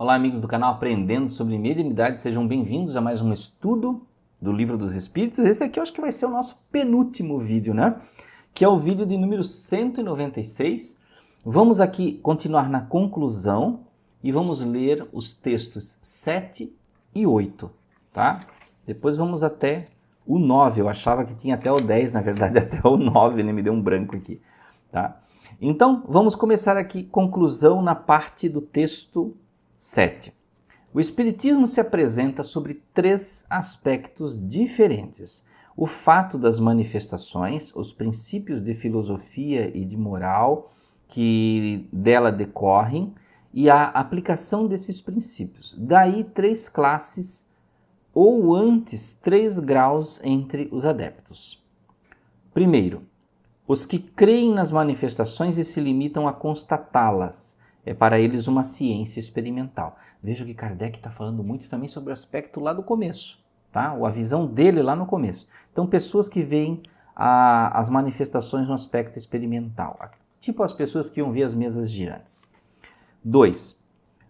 Olá, amigos do canal Aprendendo sobre Mediunidade, sejam bem-vindos a mais um estudo do Livro dos Espíritos. Esse aqui eu acho que vai ser o nosso penúltimo vídeo, né? Que é o vídeo de número 196. Vamos aqui continuar na conclusão e vamos ler os textos 7 e 8, tá? Depois vamos até o 9, eu achava que tinha até o 10, na verdade até o 9, né? Me deu um branco aqui, tá? Então, vamos começar aqui, conclusão na parte do texto 7. O Espiritismo se apresenta sobre três aspectos diferentes: o fato das manifestações, os princípios de filosofia e de moral que dela decorrem e a aplicação desses princípios. Daí três classes, ou antes, 3 graus entre os adeptos. Primeiro, os que creem nas manifestações e se limitam a constatá-las. É para eles uma ciência experimental. Veja que Kardec está falando muito também sobre o aspecto lá do começo, tá? A visão dele lá no começo. Então, pessoas que veem as manifestações no aspecto experimental, tipo as pessoas que iam ver as mesas girantes. 2.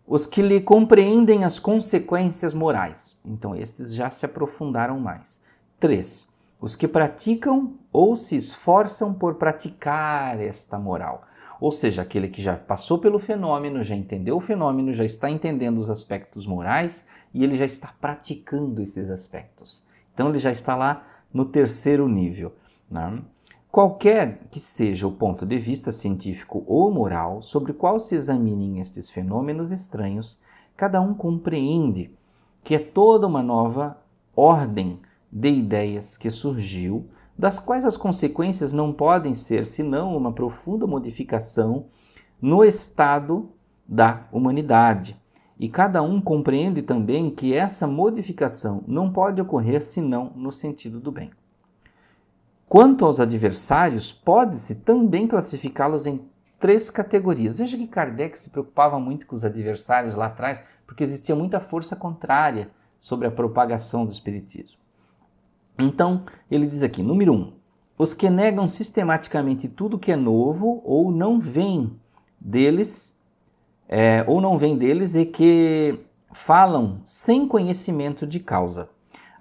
Os que lhe compreendem as consequências morais. Então, estes já se aprofundaram mais. 3. Os que praticam ou se esforçam por praticar esta moral. Ou seja, aquele que já passou pelo fenômeno, já entendeu o fenômeno, já está entendendo os aspectos morais e ele já está praticando esses aspectos. Então ele já está lá no terceiro nível, né? Qualquer que seja o ponto de vista científico ou moral sobre o qual se examinem estes fenômenos estranhos, cada um compreende que é toda uma nova ordem de ideias que surgiu, das quais as consequências não podem ser senão uma profunda modificação no estado da humanidade. E cada um compreende também que essa modificação não pode ocorrer senão no sentido do bem. Quanto aos adversários, pode-se também classificá-los em 3 categorias. Veja que Kardec se preocupava muito com os adversários lá atrás, porque existia muita força contrária sobre a propagação do espiritismo. Então, ele diz aqui, número 1, os que negam sistematicamente tudo que é novo ou não vêm deles e que falam sem conhecimento de causa.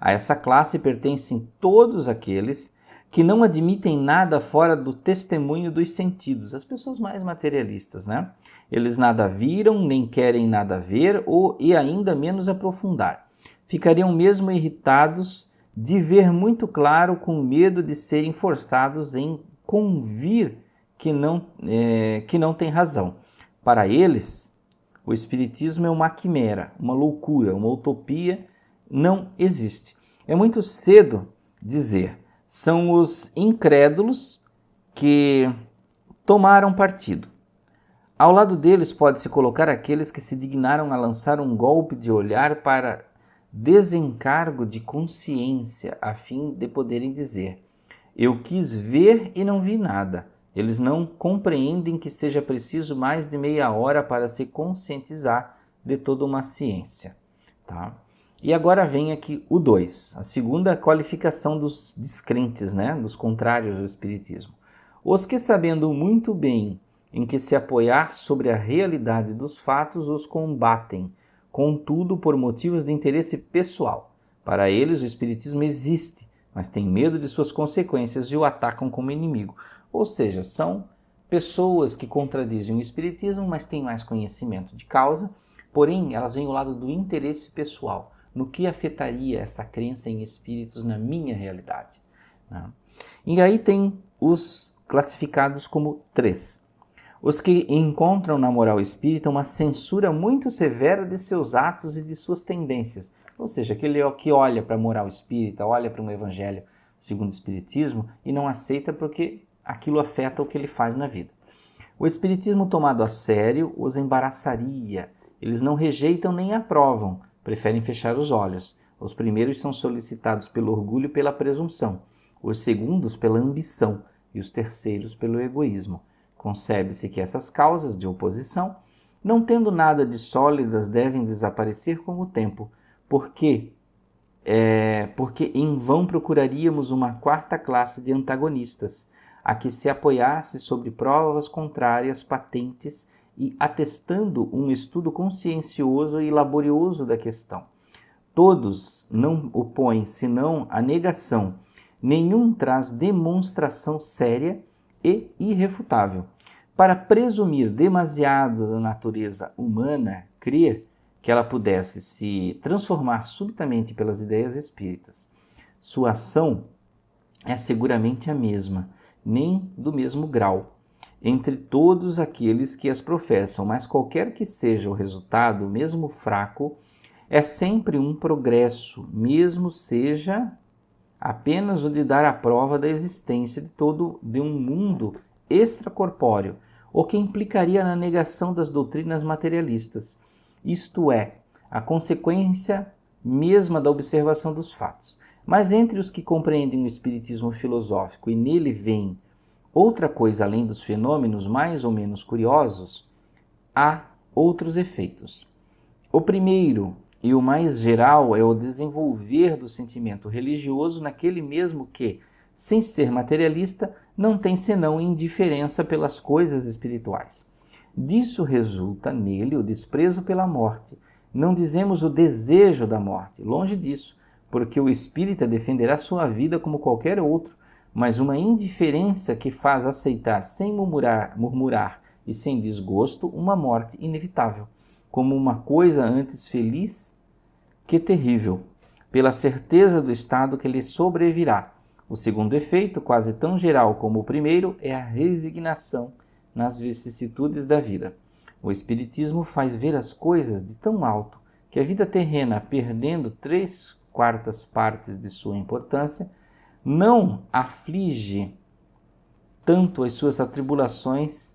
A essa classe pertencem todos aqueles que não admitem nada fora do testemunho dos sentidos, as pessoas mais materialistas, né? Eles nada viram, nem querem nada ver e ainda menos aprofundar. Ficariam mesmo irritados de ver muito claro, com medo de serem forçados em convir que não tem razão. Para eles, o espiritismo é uma quimera, uma loucura, uma utopia, não existe. É muito cedo dizer, são os incrédulos que tomaram partido. Ao lado deles pode-se colocar aqueles que se dignaram a lançar um golpe de olhar para desencargo de consciência, a fim de poderem dizer: eu quis ver e não vi nada. Eles não compreendem que seja preciso mais de meia hora para se conscientizar de toda uma ciência, tá? E agora vem aqui o 2, a segunda qualificação dos descrentes, né? Dos contrários ao espiritismo. Os que, sabendo muito bem em que se apoiar sobre a realidade dos fatos, os combatem, contudo por motivos de interesse pessoal. Para eles o espiritismo existe, mas têm medo de suas consequências e o atacam como inimigo. Ou seja, são pessoas que contradizem o espiritismo, mas têm mais conhecimento de causa, porém elas vêm ao lado do interesse pessoal, no que afetaria essa crença em espíritos na minha realidade, né? E aí tem os classificados como 3. Os que encontram na moral espírita uma censura muito severa de seus atos e de suas tendências. Ou seja, aquele que olha para a moral espírita, olha para um evangelho segundo o espiritismo e não aceita porque aquilo afeta o que ele faz na vida. O espiritismo tomado a sério os embaraçaria. Eles não rejeitam nem aprovam, preferem fechar os olhos. Os primeiros são solicitados pelo orgulho e pela presunção, os segundos pela ambição e os terceiros pelo egoísmo. Concebe-se que essas causas de oposição, não tendo nada de sólidas, devem desaparecer com o tempo, porque em vão procuraríamos uma 4ª classe de antagonistas, a que se apoiasse sobre provas contrárias patentes e atestando um estudo consciencioso e laborioso da questão. Todos não opõem senão a negação, nenhum traz demonstração séria e irrefutável. Para presumir demasiado da natureza humana, crer que ela pudesse se transformar subitamente pelas ideias espíritas. Sua ação é seguramente a mesma, nem do mesmo grau, entre todos aqueles que as professam, mas qualquer que seja o resultado, mesmo fraco, é sempre um progresso, mesmo seja apenas o de dar a prova da existência de um mundo extracorpóreo, o que implicaria na negação das doutrinas materialistas, isto é, a consequência mesma da observação dos fatos. Mas entre os que compreendem o espiritismo filosófico e nele veem outra coisa além dos fenômenos mais ou menos curiosos, há outros efeitos. O primeiro e o mais geral é o desenvolver do sentimento religioso naquele mesmo que, sem ser materialista, não tem senão indiferença pelas coisas espirituais. Disso resulta nele o desprezo pela morte. Não dizemos o desejo da morte, longe disso, porque o espírita defenderá sua vida como qualquer outro, mas uma indiferença que faz aceitar sem murmurar e sem desgosto uma morte inevitável, como uma coisa antes feliz que terrível, pela certeza do estado que lhe sobrevirá. O segundo efeito, quase tão geral como o primeiro, é a resignação nas vicissitudes da vida. O Espiritismo faz ver as coisas de tão alto que a vida terrena, perdendo 3/4 partes de sua importância, não aflige tanto as suas atribulações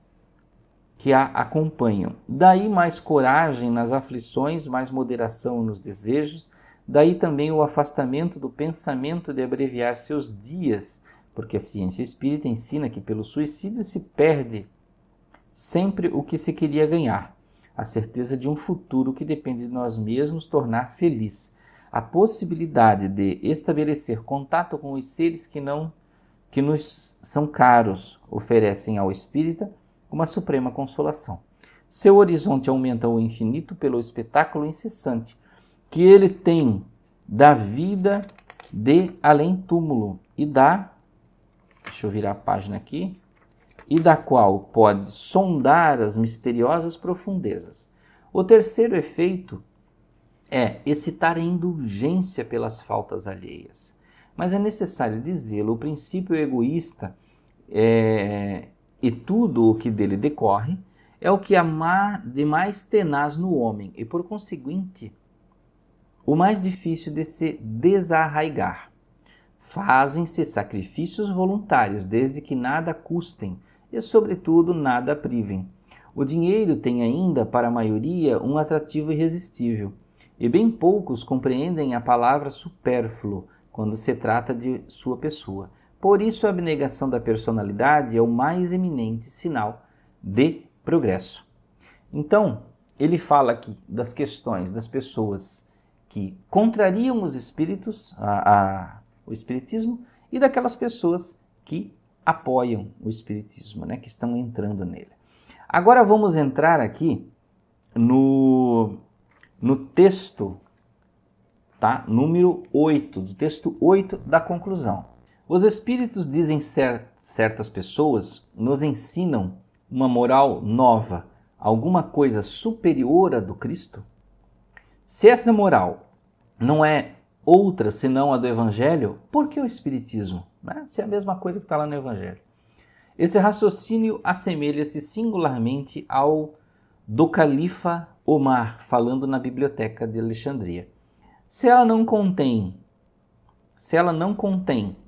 que a acompanham. Daí mais coragem nas aflições, mais moderação nos desejos, daí também o afastamento do pensamento de abreviar seus dias, porque a ciência espírita ensina que pelo suicídio se perde sempre o que se queria ganhar, a certeza de um futuro que depende de nós mesmos tornar feliz, a possibilidade de estabelecer contato com os seres que nos são caros, oferecem ao espírita uma suprema consolação. Seu horizonte aumenta ao infinito pelo espetáculo incessante que ele tem da vida de além-túmulo deixa eu virar a página aqui, e da qual pode sondar as misteriosas profundezas. O terceiro efeito é excitar a indulgência pelas faltas alheias. Mas é necessário dizê-lo, o princípio egoísta e tudo o que dele decorre é o que há de mais tenaz no homem e, por conseguinte, o mais difícil de se desarraigar. Fazem-se sacrifícios voluntários, desde que nada custem e, sobretudo, nada privem. O dinheiro tem ainda, para a maioria, um atrativo irresistível, e bem poucos compreendem a palavra supérfluo quando se trata de sua pessoa. Por isso, a abnegação da personalidade é o mais eminente sinal de progresso. Então, ele fala aqui das questões das pessoas que contrariam os espíritos, o espiritismo, e daquelas pessoas que apoiam o espiritismo, né, que estão entrando nele. Agora vamos entrar aqui no texto, tá? Número 8, do texto 8 da conclusão. Os espíritos, dizem certas pessoas, nos ensinam uma moral nova, alguma coisa superior à do Cristo? Se essa moral não é outra senão a do Evangelho, por que o Espiritismo? Né? Se é a mesma coisa que está lá no Evangelho. Esse raciocínio assemelha-se singularmente ao do califa Omar, falando na biblioteca de Alexandria. Se ela não contém,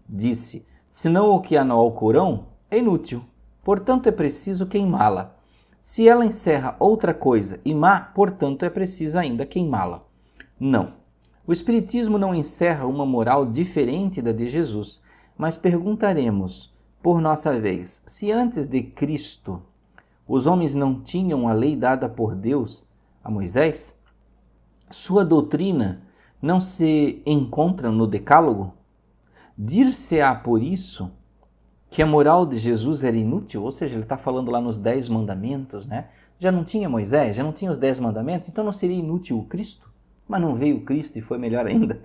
disse, senão o que há no Alcorão, é inútil, portanto é preciso queimá-la. Se ela encerra outra coisa e má, portanto é preciso ainda queimá-la. Não. O Espiritismo não encerra uma moral diferente da de Jesus, mas perguntaremos, por nossa vez, se antes de Cristo os homens não tinham a lei dada por Deus a Moisés? Sua doutrina não se encontra no Decálogo? Dir-se-á por isso que a moral de Jesus era inútil? Ou seja, ele está falando lá nos 10 mandamentos, né? Já não tinha Moisés? Já não tinha os 10 mandamentos? Então não seria inútil o Cristo? Mas não veio o Cristo e foi melhor ainda?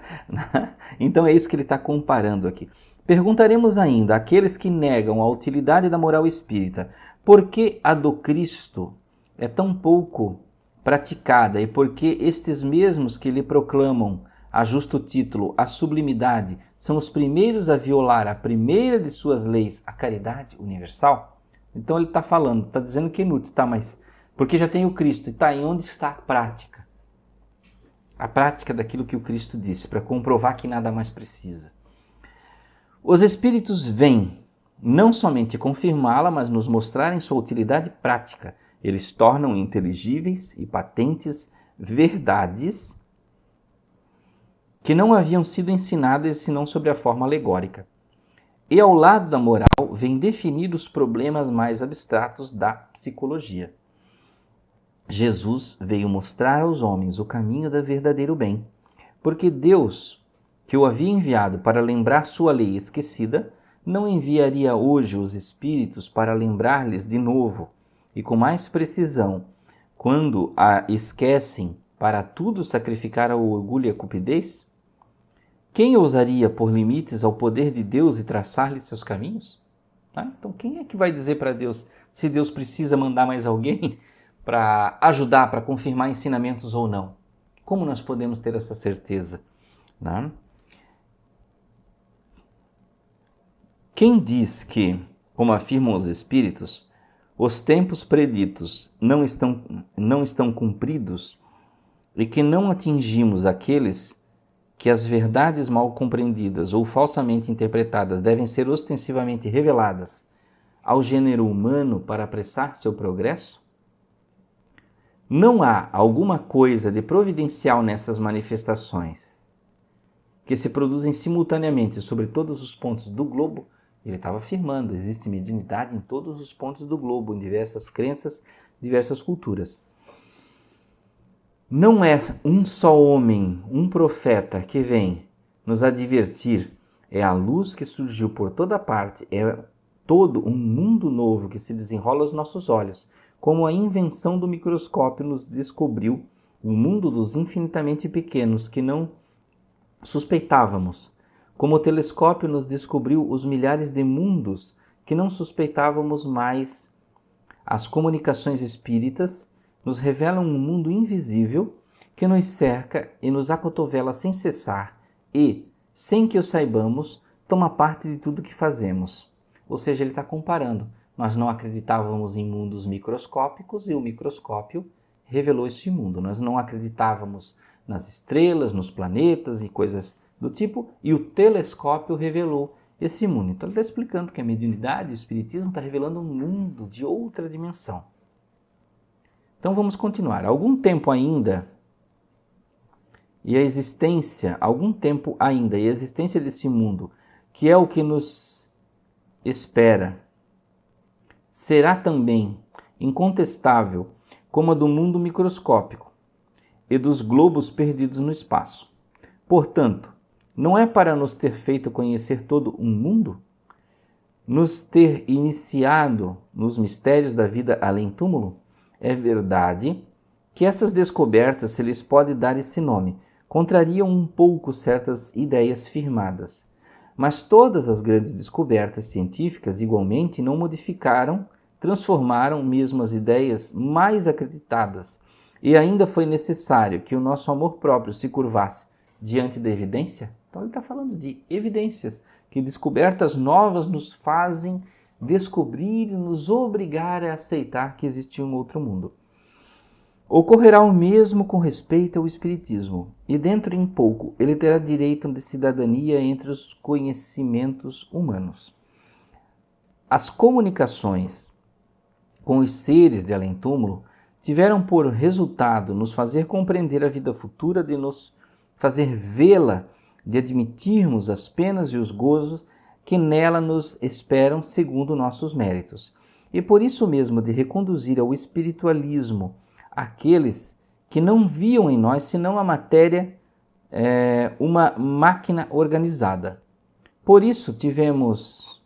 Então é isso que ele está comparando aqui. Perguntaremos ainda àqueles que negam a utilidade da moral espírita, por que a do Cristo é tão pouco praticada e por que estes mesmos que lhe proclamam a justo título a sublimidade são os primeiros a violar a primeira de suas leis, a caridade universal? Então ele está falando, está dizendo que é inútil, tá, mas porque já tem o Cristo, e tá, em onde está a prática? A prática daquilo que o Cristo disse, para comprovar que nada mais precisa. Os Espíritos vêm não somente confirmá-la, mas nos mostrarem sua utilidade prática. Eles tornam inteligíveis e patentes verdades que não haviam sido ensinadas senão sobre a forma alegórica. E ao lado da moral, vem definir os problemas mais abstratos da psicologia. Jesus veio mostrar aos homens o caminho do verdadeiro bem, porque Deus, que o havia enviado para lembrar sua lei esquecida, não enviaria hoje os espíritos para lembrar-lhes de novo e com mais precisão, quando a esquecem para tudo sacrificar ao orgulho e à cupidez? Quem ousaria pôr limites ao poder de Deus e traçar-lhe seus caminhos? Então quem é que vai dizer para Deus se Deus precisa mandar mais alguém para ajudar, para confirmar ensinamentos ou não? Como nós podemos ter essa certeza? Não? Quem diz que, como afirmam os espíritos, os tempos preditos não estão cumpridos e que não atingimos aqueles que as verdades mal compreendidas ou falsamente interpretadas devem ser ostensivamente reveladas ao gênero humano para apressar seu progresso? Não há alguma coisa de providencial nessas manifestações que se produzem simultaneamente sobre todos os pontos do globo? Ele estava afirmando, existe mediunidade em todos os pontos do globo, em diversas crenças, diversas culturas. Não é um só homem, um profeta que vem nos advertir, é a luz que surgiu por toda parte, é todo um mundo novo que se desenrola aos nossos olhos, como a invenção do microscópio nos descobriu o mundo dos infinitamente pequenos que não suspeitávamos, como o telescópio nos descobriu os milhares de mundos que não suspeitávamos mais. As comunicações espíritas nos revelam um mundo invisível que nos cerca e nos acotovela sem cessar e, sem que o saibamos, toma parte de tudo que fazemos. Ou seja, ele está comparando. Nós não acreditávamos em mundos microscópicos e o microscópio revelou esse mundo. Nós não acreditávamos nas estrelas, nos planetas e coisas do tipo, e o telescópio revelou esse mundo. Então ele está explicando que a mediunidade, o espiritismo, está revelando um mundo de outra dimensão. Então vamos continuar. Algum tempo ainda e a existência desse mundo, que é o que nos espera, será também incontestável como a do mundo microscópico e dos globos perdidos no espaço. Portanto, não é para nos ter feito conhecer todo um mundo? Nos ter iniciado nos mistérios da vida além túmulo? É verdade que essas descobertas, se lhes pode dar esse nome, contrariam um pouco certas ideias firmadas. Mas todas as grandes descobertas científicas igualmente não modificaram, transformaram mesmo as ideias mais acreditadas. E ainda foi necessário que o nosso amor próprio se curvasse diante da evidência. Então ele está falando de evidências, que descobertas novas nos fazem descobrir e nos obrigar a aceitar que existe um outro mundo. Ocorrerá o mesmo com respeito ao Espiritismo, e dentro em pouco ele terá direito de cidadania entre os conhecimentos humanos. As comunicações com os seres de além-túmulo tiveram por resultado nos fazer compreender a vida futura, de nos fazer vê-la, de admitirmos as penas e os gozos que nela nos esperam segundo nossos méritos. E por isso mesmo de reconduzir ao espiritualismo aqueles que não viam em nós senão a matéria, uma máquina organizada. Por isso tivemos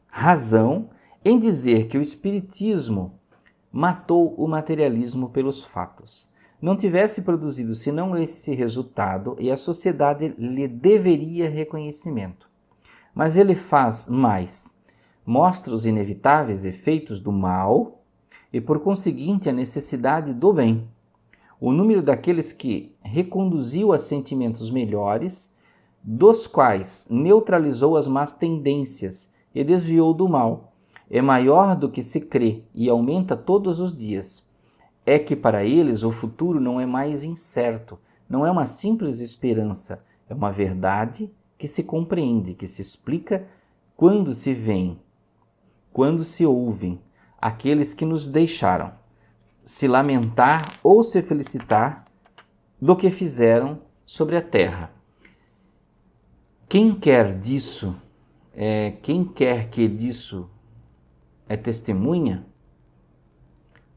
razão em dizer que o Espiritismo matou o materialismo pelos fatos. Não tivesse produzido senão esse resultado e a sociedade lhe deveria reconhecimento. Mas ele faz mais. Mostra os inevitáveis efeitos do mal e, por conseguinte, a necessidade do bem. O número daqueles que reconduziu a sentimentos melhores, dos quais neutralizou as más tendências e desviou do mal, é maior do que se crê e aumenta todos os dias. É que para eles o futuro não é mais incerto, não é uma simples esperança, é uma verdade que se compreende, que se explica quando se veem, quando se ouvem aqueles que nos deixaram, se lamentar ou se felicitar do que fizeram sobre a terra. Quem quer que disso é testemunha,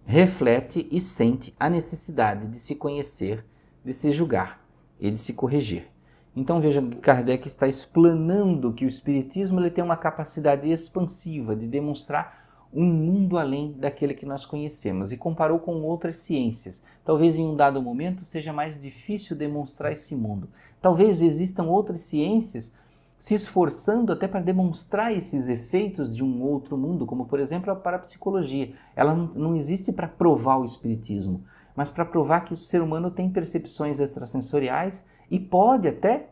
reflete e sente a necessidade de se conhecer, de se julgar e de se corrigir. Então veja que Kardec está explanando que o Espiritismo ele tem uma capacidade expansiva de demonstrar um mundo além daquele que nós conhecemos e comparou com outras ciências. Talvez em um dado momento seja mais difícil demonstrar esse mundo. Talvez existam outras ciências se esforçando até para demonstrar esses efeitos de um outro mundo, como por exemplo a parapsicologia. Ela não existe para provar o espiritismo, mas para provar que o ser humano tem percepções extrasensoriais e pode até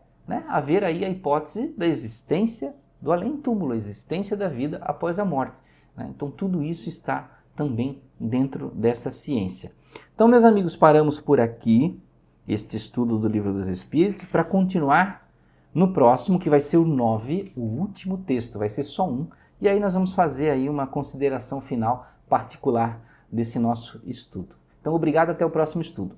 haver aí a hipótese da existência do além-túmulo, a existência da vida após a morte. Então tudo isso está também dentro desta ciência. Então, meus amigos, paramos por aqui este estudo do Livro dos Espíritos para continuar no próximo, que vai ser o 9, o último texto, vai ser só um, e aí nós vamos fazer aí uma consideração final particular desse nosso estudo. Então, obrigado, até o próximo estudo.